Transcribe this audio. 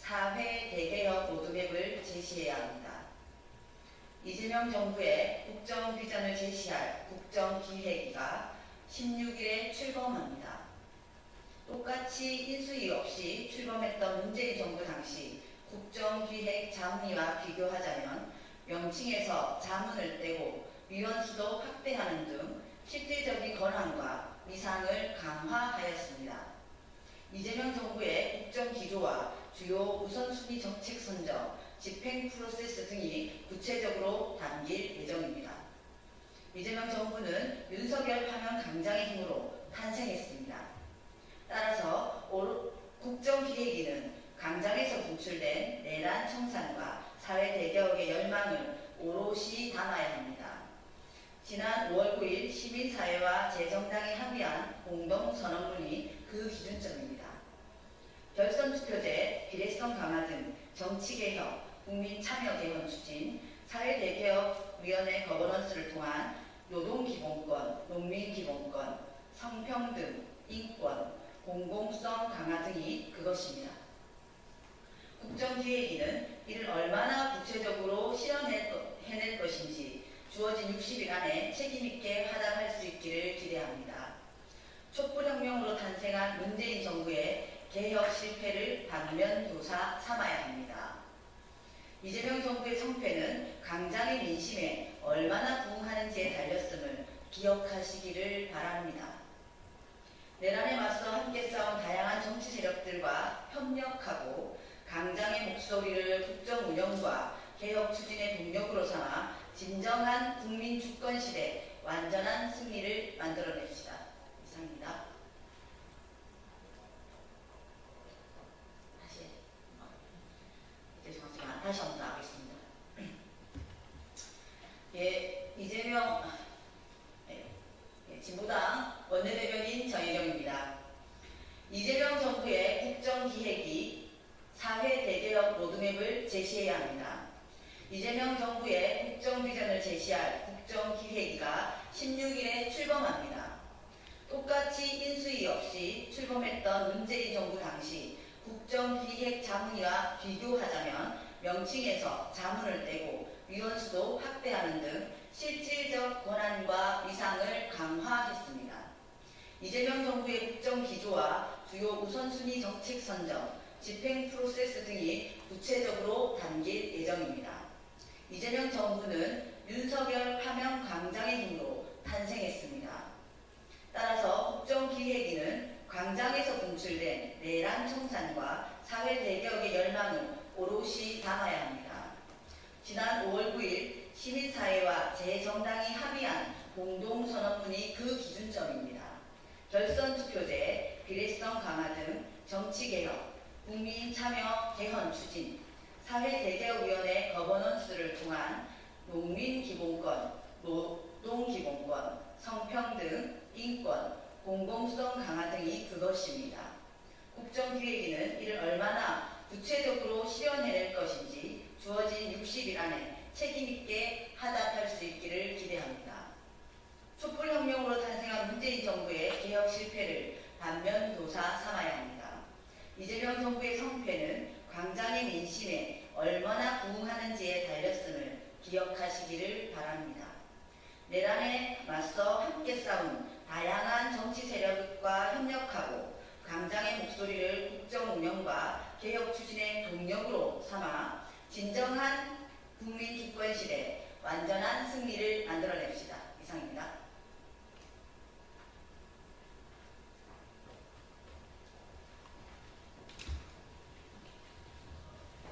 4회 대개혁 로드맵을 제시해야 합니다. 이재명 정부의 국정 비전을 제시할 국정기획위가 16일에 출범합니다. 똑같이 인수위 없이 출범했던 문재인 정부 당시 국정기획 자문위와 비교하자면 명칭에서 자문을 떼고 위원수도 확대하는 등 실질적인 권한과 위상을 강화하였습니다. 이재명 정부의 국정기조와 주요 우선순위 정책 선정, 집행 프로세스 등이 구체적으로 담길 예정입니다. 이재명 정부는 윤석열 파면 강장의 힘으로 탄생했습니다. 따라서 국정기획위는 강장에서 분출된 내란 청산과 사회대개혁의 열망을 오롯이 담아야 합니다. 지난 5월 9일 시민사회와 제 정당이 합의한 공동선언문이 그 기준점입니다. 결선투표제, 비례성 강화 등 정치개혁, 국민참여개헌 추진, 사회대개혁위원회 거버넌스를 통한 노동기본권, 농민기본권, 성평등, 인권, 공공성 강화 등이 그것입니다. 국정기획위는 이를 얼마나 구체적으로 실현해낼 것인지 주어진 60일 안에 책임있게 하답할 수 있기를 기대합니다. 촛불혁명으로 탄생한 문재인 정부의 개혁 실패를 반면교사 삼아야 합니다. 이재명 정부의 성패는 강장의 민심에 얼마나 부응하는지에 달렸음을 기억하시기를 바랍니다. 내란에 맞서 함께 싸운 다양한 정치 세력들과 협력하고 강장의 목소리를 국정 운영과 개혁 추진의 동력으로 삼아 진정한 국민 주권 시대 완전한 승리를 만들어냅시다. 이상입니다. 다시 한번 나가겠습니다. 이재명 진보당 원내대변인 정혜경입니다. 이재명 정부의 국정기획위 4회 대개혁 로드맵을 제시해야 합니다. 이재명 정부의 국정비전을 제시할 국정기획위가 16일에 출범합니다. 똑같이 인수위 없이 출범했던 문재인 정부 당시 국정기획자문위와 비교하자면 명칭에서 자문을 떼고 위원수도 확대하는 등 실질적 권한과 위상을 강화했습니다. 이재명 정부의 국정기조와 주요 우선순위 정책 선정, 집행 프로세스 등이 구체적으로 담길 예정입니다. 이재명 정부는 윤석열 파면 강장의 힘으로 탄생했습니다. 따라서 국정기획위는 광장에서 분출된 내란 청산과 사회대개혁의 열망을 오롯이 담아야 합니다. 지난 5월 9일 시민사회와 제 정당이 합의한 공동선언문이 그 기준점입니다. 결선투표제, 비례성 강화 등 정치개혁, 국민참여개헌 추진, 사회대개혁위원회 거버넌스를 통한 농민기본권, 노동기본권, 성평등, 인권, 공공성 강화 등이 그것입니다. 국정기획위는 이를 얼마나 구체적으로 실현해낼 것인지 주어진 60일 안에 책임있게 하답할 수 있기를 기대합니다. 촛불혁명으로 탄생한 문재인 정부의 개혁 실패를 반면교사 삼아야 합니다. 이재명 정부의 성패는 광장의 민심에 얼마나 부응하는지에 달렸음을 기억하시기를 바랍니다. 내란에 맞서 함께 싸운 다양한 정치 세력과 협력하고 강장의 목소리를 국정 운영과 개혁 추진의 동력으로 삼아 진정한 국민 주권 시대 완전한 승리를 만들어냅시다. 이상입니다.